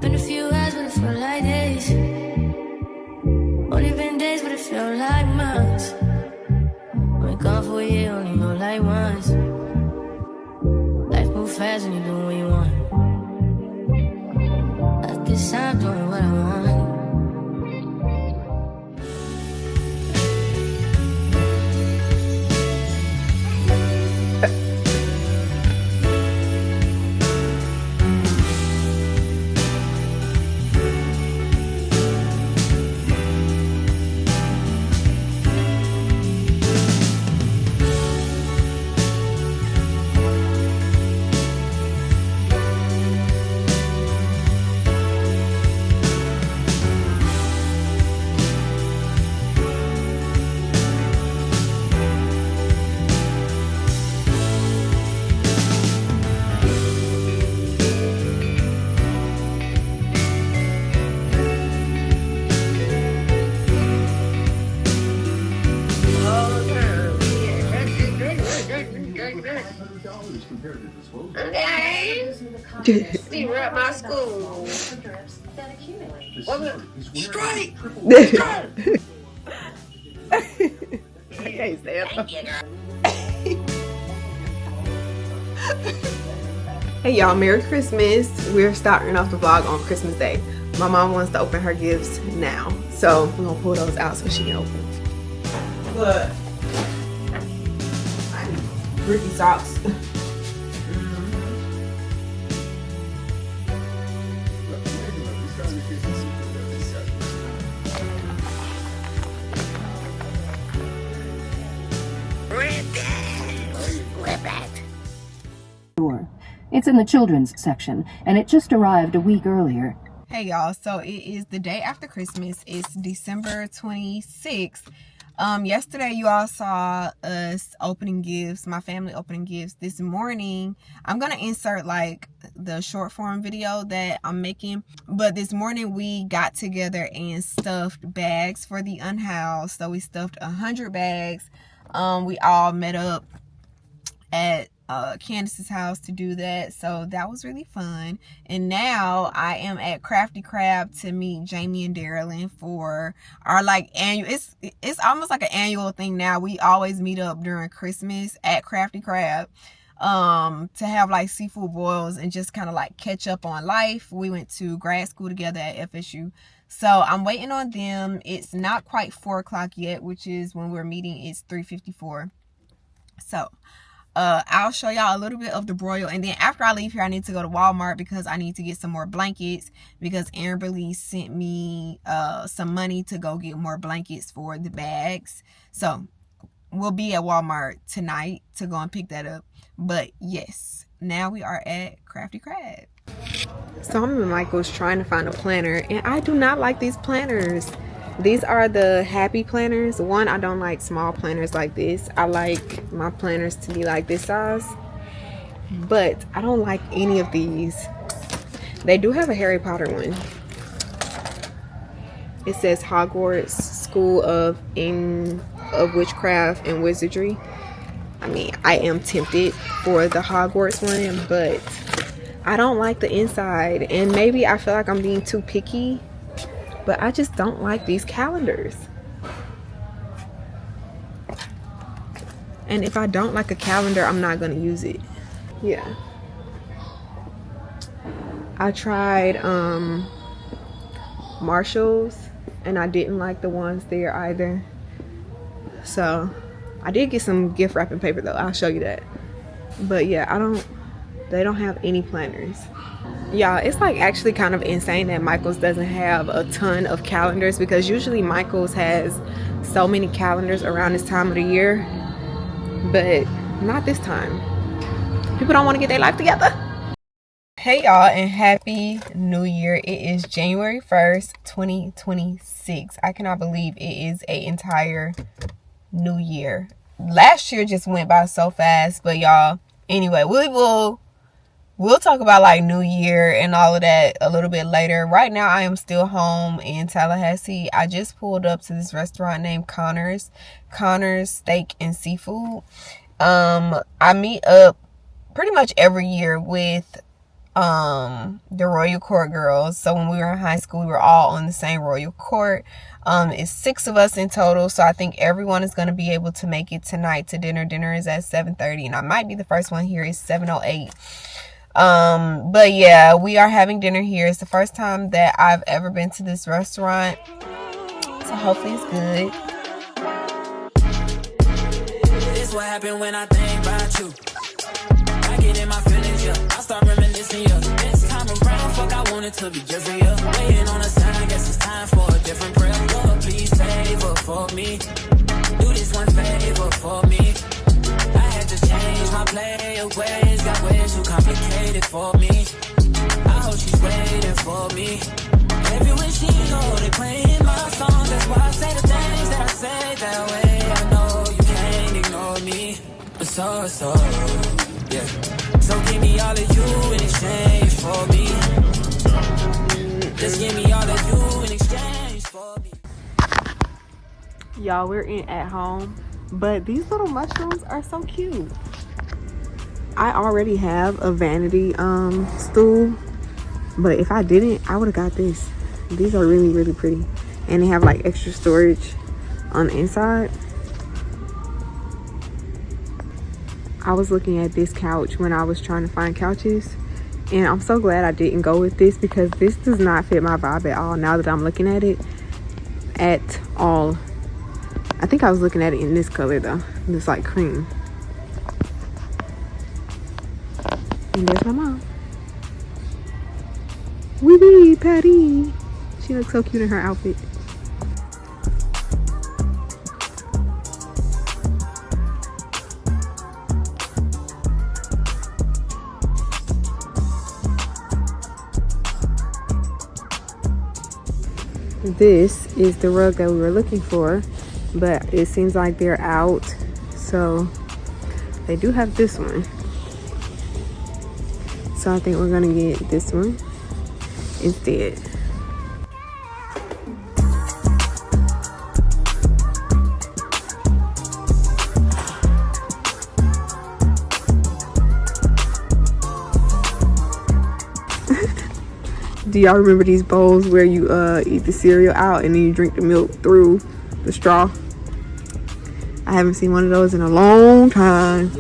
Been a few hours, but it felt like days. Only been days, but it felt like months. Been gone for a year, only go like once. Life moves fast when you do what you want. At this time, doing what I want. See, we're at my school. Straight! I can't stand them. Hey y'all, Merry Christmas. We're starting off the vlog on Christmas Day. My mom wants to open her gifts now, so we're gonna pull those out so she can open. Look, I need Ricky socks. It's in the children's section, and it just arrived a week earlier. Hey y'all, so it is the day after Christmas. It's December 26th. Yesterday you all saw us opening gifts, my family opening gifts. This morning, I'm gonna insert like the short form video that I'm making, but this morning we got together and stuffed bags for the unhoused. So we stuffed 100 bags. We all met up at Candace's house to do that, so that was really fun. And now I am at Crafty Crab to meet Jamie and Darylyn for our like annual, it's almost like an annual thing now. We always meet up during Christmas at Crafty Crab to have like seafood boils and just kind of like catch up on life. We went to grad school together at FSU, so I'm waiting on them. It's not quite 4 o'clock yet, which is when we're meeting. It's 3:54. So I'll show y'all a little bit of the broil, and then after I leave here I need to go to Walmart because I need to get some more blankets, because Amberly sent me some money to go get more blankets for the bags. So we'll be at Walmart tonight to go and pick that up. But yes, now we are at Crafty Crab. So I'm in Michael's trying to find a planner, and I do not like these planners. These are the happy planners. One, I don't like small planners like this. I like my planners to be like this size, but I don't like any of these. They do have a Harry Potter one. It says Hogwarts School of Witchcraft and Wizardry. I mean, I am tempted for the Hogwarts one, but I don't like the inside, and maybe I feel like I'm being too picky, but I just don't like these calendars. And if I don't like a calendar, I'm not gonna use it. Yeah. I tried Marshall's, and I didn't like the ones there either. So I did get some gift wrapping paper though. I'll show you that. But yeah, they don't have any planners. Y'all, it's like actually kind of insane that Michael's doesn't have a ton of calendars, because usually Michael's has so many calendars around this time of the year, but not this time. People don't want to get their life together. Hey y'all, and happy new year. It is January 1st 2026. I cannot believe it is an entire new year. Last year just went by so fast, but y'all, anyway, we'll talk about like New Year and all of that a little bit later. Right now, I am still home in Tallahassee. I just pulled up to this restaurant named Connor's Steak and Seafood. I meet up pretty much every year with the Royal Court girls. So when we were in high school, we were all on the same Royal Court. It's 6 of us in total, so I think everyone is going to be able to make it tonight to dinner. Dinner is at 7:30, and I might be the first one here. It's 7:08. But yeah, we are having dinner here. It's the first time that I've ever been to this restaurant, so hopefully it's good. This what happened when I think about you. I get in my feelings, yeah. I start reminiscing, yeah. This time around, fuck, I want it to be different, yeah. Waiting on a sign, guess it's time for a different prayer. Lord, please favor for me. Do this one favor for me. I had to change my play ways, got ways too complicated for me. I hope she's waiting for me. Everywhere she go, they playing my songs. That's why I say the things that I say that way. I know you can't ignore me, but so, yeah. So give me all of you in exchange for me. Just give me all of you in exchange for me. Y'all, we're in at home, but these little mushrooms are so cute. I already have a vanity stool, but if I didn't, I would have got this. These are really, really pretty, and they have like extra storage on the inside. I was looking at this couch when I was trying to find couches, and I'm so glad I didn't go with this because this does not fit my vibe at all now that I'm looking at it at all. I think I was looking at it in this color though, this like cream. And there's my mom. Wee Patty. She looks so cute in her outfit. This is the rug that we were looking for, but it seems like they're out, so they do have this one. So I think we're gonna get this one instead. Do y'all remember these bowls where you eat the cereal out and then you drink the milk through the straw? I haven't seen one of those in a long time.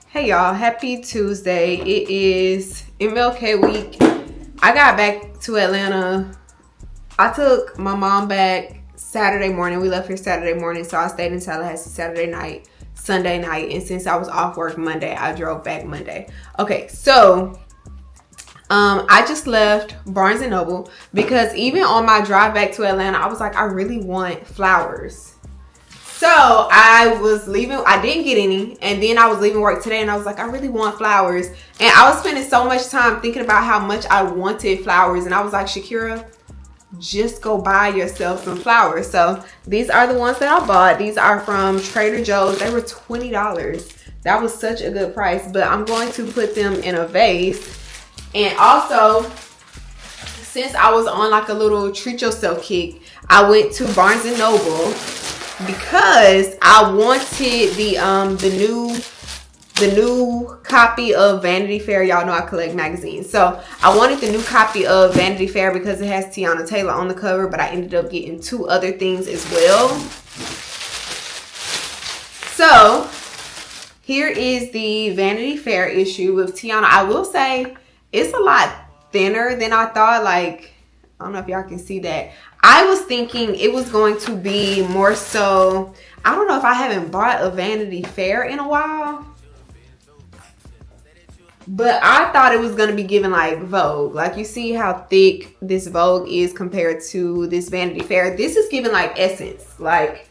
Hey y'all, happy Tuesday. It is MLK week. I got back to Atlanta. I took my mom back Saturday morning. We left here Saturday morning, so I stayed in Tallahassee Saturday night, Sunday night, and since I was off work Monday, I drove back Monday. Okay, so I just left Barnes & Noble because even on my drive back to Atlanta, I was like, I really want flowers. So I was leaving, I didn't get any, and then I was leaving work today and I was like, I really want flowers. And I was spending so much time thinking about how much I wanted flowers, and I was like, Shakira, just go buy yourself some flowers. So these are the ones that I bought. These are from Trader Joe's. They were $20. That was such a good price, but I'm going to put them in a vase. And also, since I was on like a little treat yourself kick, I went to Barnes & Noble because I wanted the new copy of Vanity Fair. Y'all know I collect magazines, so I wanted the new copy of Vanity Fair because it has Tiana Taylor on the cover, but I ended up getting 2 other things as well. So here is the Vanity Fair issue with Tiana. I will say it's a lot thinner than I thought. Like, I don't know if y'all can see that. I was thinking it was going to be more so, I don't know if I haven't bought a Vanity Fair in a while, but I thought it was going to be given like Vogue. Like, you see how thick this Vogue is compared to this Vanity Fair. This is given like Essence. Like,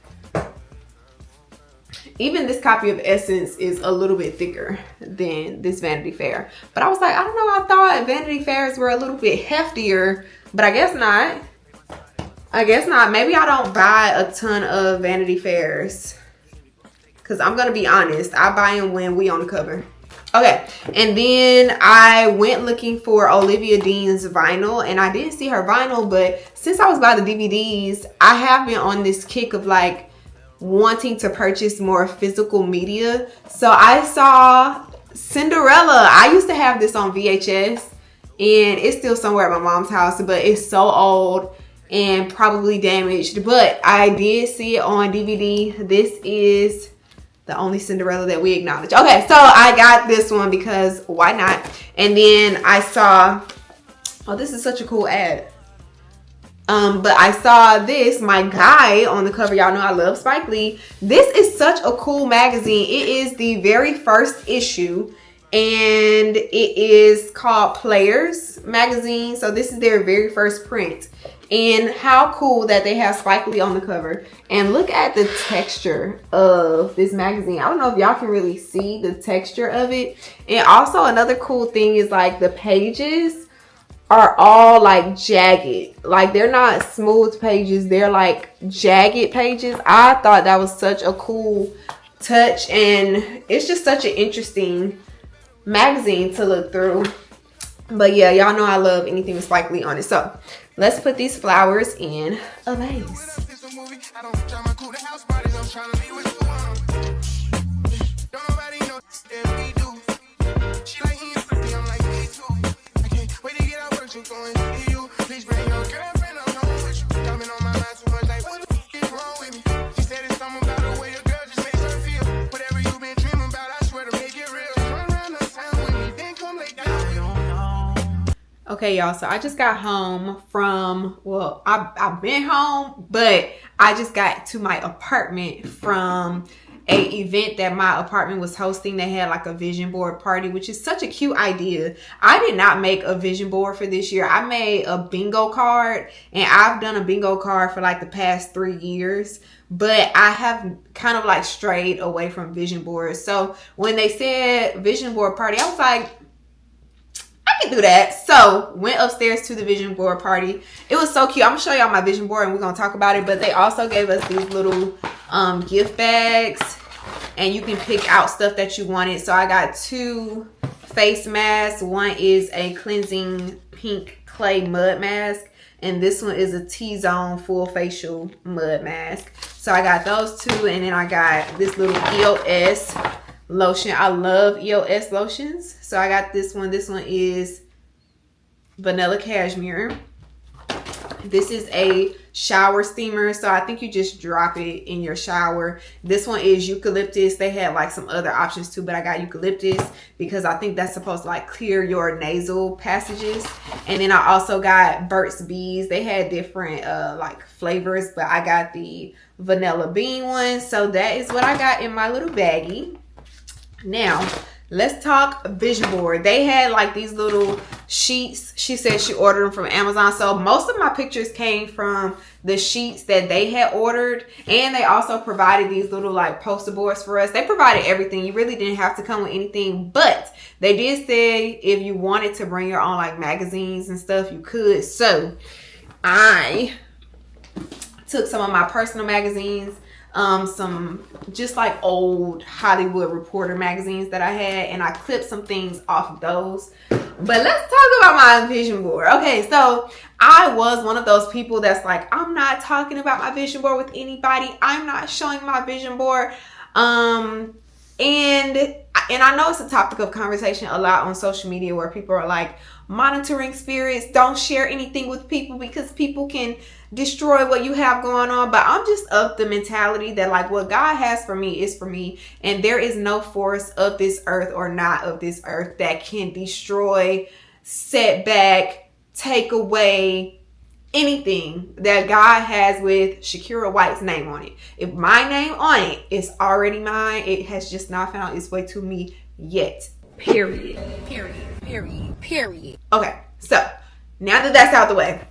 even this copy of Essence is a little bit thicker than this Vanity Fair. But I was like, I don't know, I thought Vanity Fairs were a little bit heftier, but I guess not. I guess not. Maybe I don't buy a ton of Vanity Fairs, because I'm going to be honest, I buy them when we on the cover. Okay, and then I went looking for Olivia Dean's vinyl, and I didn't see her vinyl, but since I was buying the DVDs, I have been on this kick of like wanting to purchase more physical media. So I saw Cinderella. I used to have this on VHS, and it's still somewhere at my mom's house, but it's so old and probably damaged. But I did see it on DVD. This is the only Cinderella that we acknowledge. Okay, so I got this one because why not? And then I saw, oh, this is such a cool ad. But I saw this, my guy on the cover. Y'all know I love Spike Lee. This is such a cool magazine. It is the very first issue, and it is called Players magazine. So this is their very first print. And how cool that they have Spike Lee on the cover. And look at the texture of this magazine. I don't know if y'all can really see the texture of it. And also another cool thing is like the pages are all like jagged. Like they're not smooth pages, they're like jagged pages. I thought that was such a cool touch, and it's just such an interesting magazine to look through. But yeah, y'all know I love anything with Spike Lee on it. So let's put these flowers in a vase. Okay, y'all, so I just got home from, well, I've been home, but I just got to my apartment from a event that my apartment was hosting. They had like a vision board party, which is such a cute idea. I did not make a vision board for this year. I made a bingo card, and I've done a bingo card for like the past 3 years, but I have kind of like strayed away from vision boards. So when they said vision board party, I was like, I can do that. So went upstairs to the vision board party. It was so cute. I'm gonna show y'all my vision board and we're gonna talk about it. But they also gave us these little gift bags, and you can pick out stuff that you wanted. So I got 2 face masks. One is a cleansing pink clay mud mask, and this one is a T-zone full facial mud mask. So I got those 2, and then I got this little EOS lotion. I love EOS lotions. So I got this one. This one is vanilla cashmere. This is a shower steamer, so I think you just drop it in your shower. This one is eucalyptus. They had like some other options too, but I got eucalyptus because I think that's supposed to like clear your nasal passages. And then I also got Burt's Bees. They had different like flavors, but I got the vanilla bean one. So that is what I got in my little baggie. Now let's talk vision board. They had like these little sheets. She said she ordered them from Amazon. So most of my pictures came from the sheets that they had ordered. And they also provided these little like poster boards for us. They provided everything. You really didn't have to come with anything. But they did say if you wanted to bring your own like magazines and stuff, you could. So I took some of my personal magazines, some just like old Hollywood Reporter magazines that I had, and I clipped some things off of those. But let's talk about my vision board. Okay, so I was one of those people that's like, I'm not talking about my vision board with anybody. I'm not showing my vision board. And I know it's a topic of conversation a lot on social media where people are like, monitoring spirits, don't share anything with people because people can destroy what you have going on. But I'm just of the mentality that like what God has for me is for me, and there is no force of this earth or not of this earth that can destroy, set back, take away anything that God has with Shakira White's name on it. If my name on it is already mine, it has just not found its way to me yet. Period. Okay, so now that that's out the way,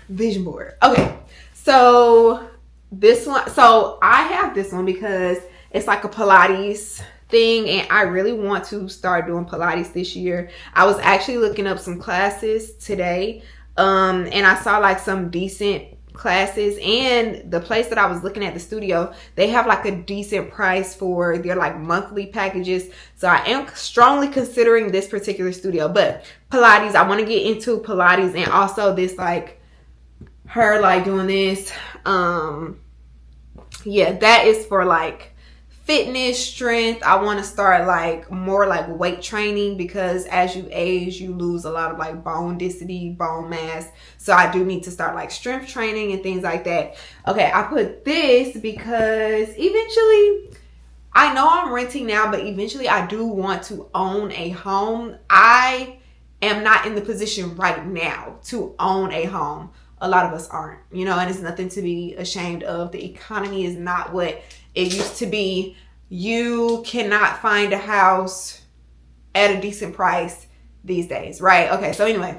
vision board. Okay, so this one, so I have this one because it's like a Pilates thing, and I really want to start doing Pilates this year. I was actually looking up some classes today, and I saw like some decent classes, and the place that I was looking at, the studio, they have like a decent price for their like monthly packages. So I am strongly considering this particular studio. But Pilates, I want to get into Pilates, and also this like her like doing this yeah, that is for like fitness, strength. I want to start like more like weight training, because as you age you lose a lot of like bone density, bone mass. So I do need to start like strength training and things like that. Okay, I put this because eventually, I know I'm renting now, but eventually I do want to own a home. I am not in the position right now to own a home. A lot of us aren't, you know, and it's nothing to be ashamed of. The economy is not what it used to be. You cannot find a house at a decent price these days, right? Okay, so anyway,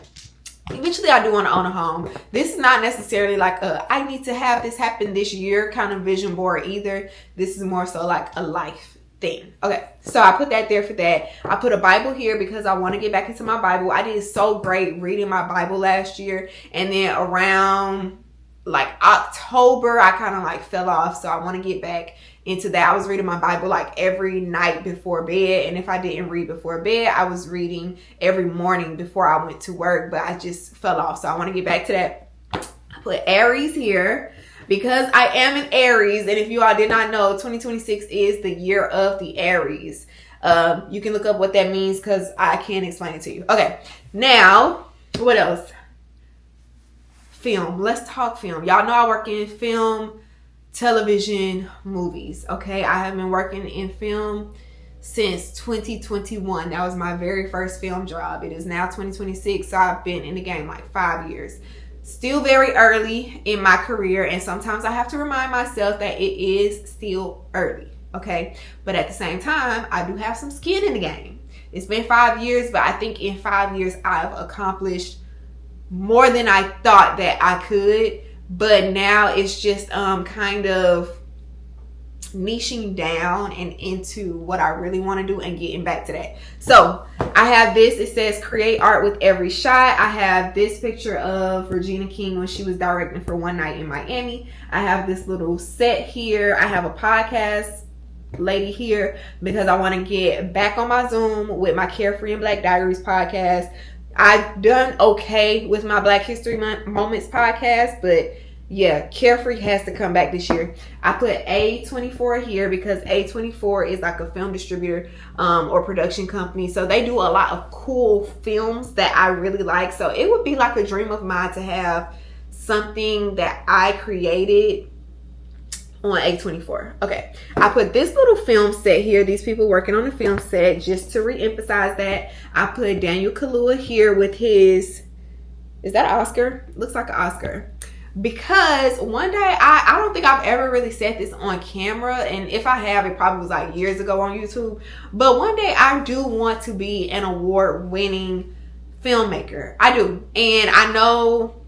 eventually I do want to own a home. This is not necessarily like a I need to have this happen this year kind of vision board either. This is more so like a life thing. Okay, so I put that there for that. I put a Bible here because I want to get back into my Bible. I did so great reading my Bible last year, and then around like October I kind of like fell off, so I want to get back into that. I was reading my Bible like every night before bed, and if I didn't read before bed, I was reading every morning before I went to work, but I just fell off, so I want to get back to that. I put Aries here because I am an Aries, and if you all did not know, 2026 is the year of the Aries. You can look up what that means because I can't explain it to you. Okay, now what else? Film. Let's talk film. Y'all know I work in film, television, movies. Okay, I have been working in film since 2021. That was my very first film job. It is now 2026, so I've been in the game like 5 years. Still very early in my career, and sometimes I have to remind myself that it is still early. Okay, but at the same time, I do have some skin in the game. It's been 5 years, but I think in 5 years I've accomplished more than I thought that I could. But now it's just kind of niching down and into what I really want to do and getting back to that. So I have this. It says create art with every shot. I have this picture of Regina King when she was directing for One Night in Miami. I have this little set here. I have a podcast lady here because I want to get back on my Zoom with my Carefree and Black Diaries podcast. I've done okay with my Black History Moments podcast, but yeah, Carefree has to come back this year. I put A24 here because A24 is like a film distributor or production company. So they do a lot of cool films that I really like. So it would be like a dream of mine to have something that I created on A24. Okay, I put this little film set here. These people working on the film set, just to re-emphasize that. I put Daniel Kaluuya here with his, is that an Oscar? Looks like an Oscar. Because one day, I don't think I've ever really said this on camera, and if I have, it probably was like years ago on YouTube. But one day I do want to be an award-winning filmmaker. I do. And I know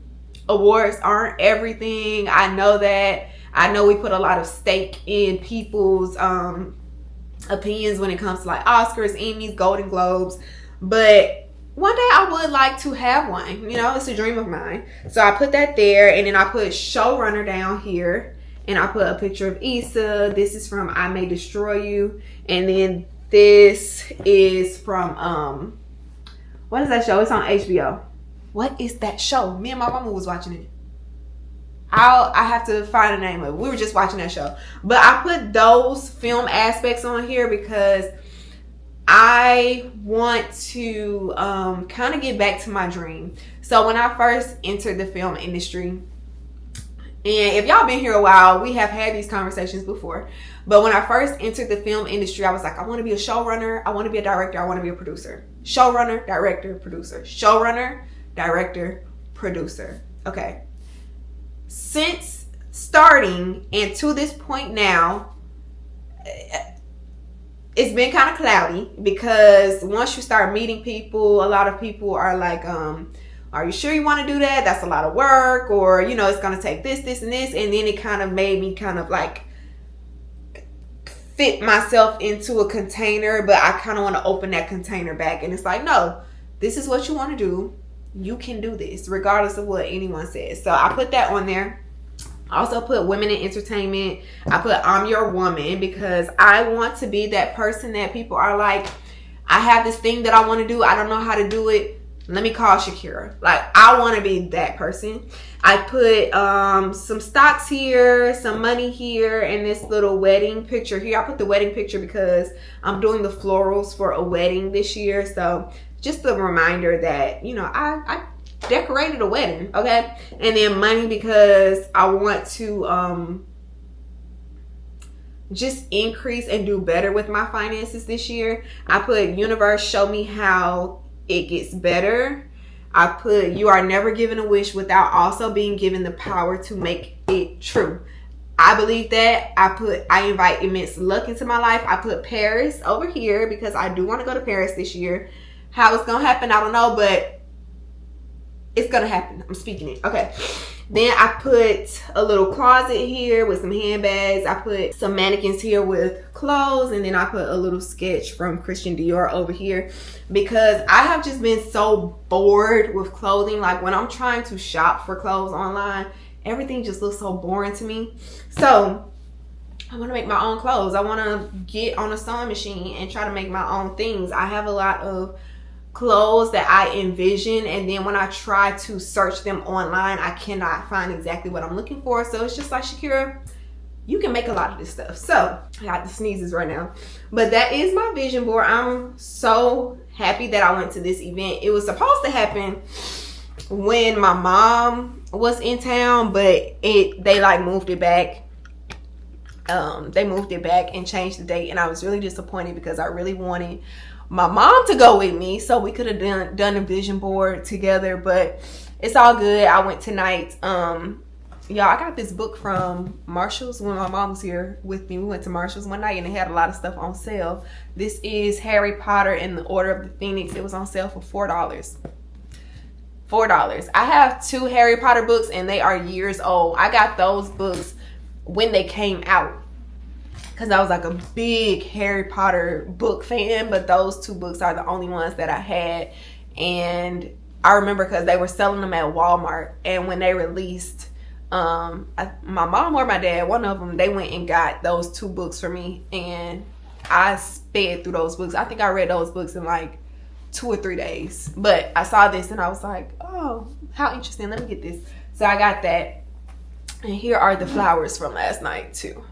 awards aren't everything. I know that. I know we put a lot of stake in people's opinions when it comes to like Oscars, Emmys, Golden Globes. But one day I would like to have one. You know, it's a dream of mine. So I put that there, and then I put showrunner down here, and I put a picture of Issa. This is from I May Destroy You. And then this is from what is that show? It's on HBO. What is that show? Me and my mama was watching it. I have to find the name of it. We were just watching that show. But I put those film aspects on here because I want to kind of get back to my dream. So when I first entered the film industry, and if y'all been here a while, we have had these conversations before. But when I first entered the film industry, I was like, I want to be a showrunner. I want to be a director. I want to be a producer. Showrunner, director, producer. Showrunner, director, producer. Okay. Since starting and to this point now, it's been kind of cloudy because once you start meeting people, a lot of people are like, are you sure you want to do that? That's a lot of work, or, you know, it's going to take this, this, and this. And then it kind of made me kind of like fit myself into a container, but I kind of want to open that container back. And it's like, no, this is what you want to do. You can do this regardless of what anyone says. So I put that on there. I also put women in entertainment. I put I'm your woman because I want to be that person that people are like, I have this thing that I want to do. I don't know how to do it. let me call Shakira. Like, I want to be that person. I put some stocks here, some money here, and this little wedding picture here. I put the wedding picture because I'm doing the florals for a wedding this year. So just a reminder that, you know, I decorated a wedding, okay? And then money because I want to just increase and do better with my finances this year. I put universe, show me how it gets better. I put you are never given a wish without also being given the power to make it true. I believe that. I invite immense luck into my life. I put Paris over here because I do want to go to Paris this year. How it's gonna happen, I don't know, but it's gonna happen. I'm speaking it. Okay. Then I put a little closet here with some handbags. I put some mannequins here with clothes. And then I put a little sketch from Christian Dior over here because I have just been so bored with clothing. Like, when I'm trying to shop for clothes online, everything just looks so boring to me. So I want to make my own clothes. I want to get on a sewing machine and try to make my own things. I have a lot of clothes that I envision, and then when I try to search them online, I cannot find exactly what I'm looking for. So it's just like, Shakira, you can make a lot of this stuff. So I got the sneezes right now, but that is my vision board. I'm so happy that I went to this event. It was supposed to happen when my mom was in town, but they like moved it back. They moved it back and changed the date, and I was really disappointed because I really wanted my mom to go with me so we could have done a vision board together, but it's all good. I went tonight. Y'all, I got this book from Marshall's when my mom was here with me. We went to Marshall's one night and they had a lot of stuff on sale. This is Harry Potter and the Order of the Phoenix. It was on sale for $4. $4. I have 2 Harry Potter books and they are years old. I got those books when they came out because I was like a big Harry Potter book fan, but those 2 books are the only ones that I had. And I remember because they were selling them at Walmart, and when they released, my mom or my dad, one of them, they went and got those 2 books for me, and I sped through those books. I think I read those books in like 2 or 3 days, but I saw this and I was like, oh, how interesting, let me get this. So I got that, and here are the flowers from last night too.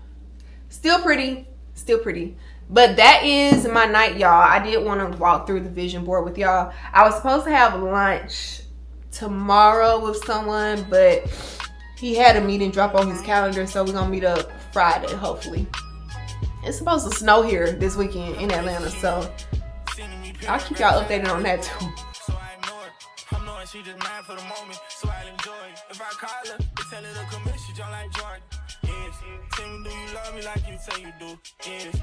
Still pretty, still pretty. But that is my night, y'all. I did want to walk through the vision board with y'all. I was supposed to have lunch tomorrow with someone, but he had a meeting drop on his calendar, so we're gonna meet up Friday, hopefully. It's supposed to snow here this weekend in Atlanta, so I'll keep y'all updated on that too. She just mine for the moment, so I enjoy it. If I call her, tell her to come in, she jump like Jordan. Yes. Tell me, do you love me like you say you do? Yes.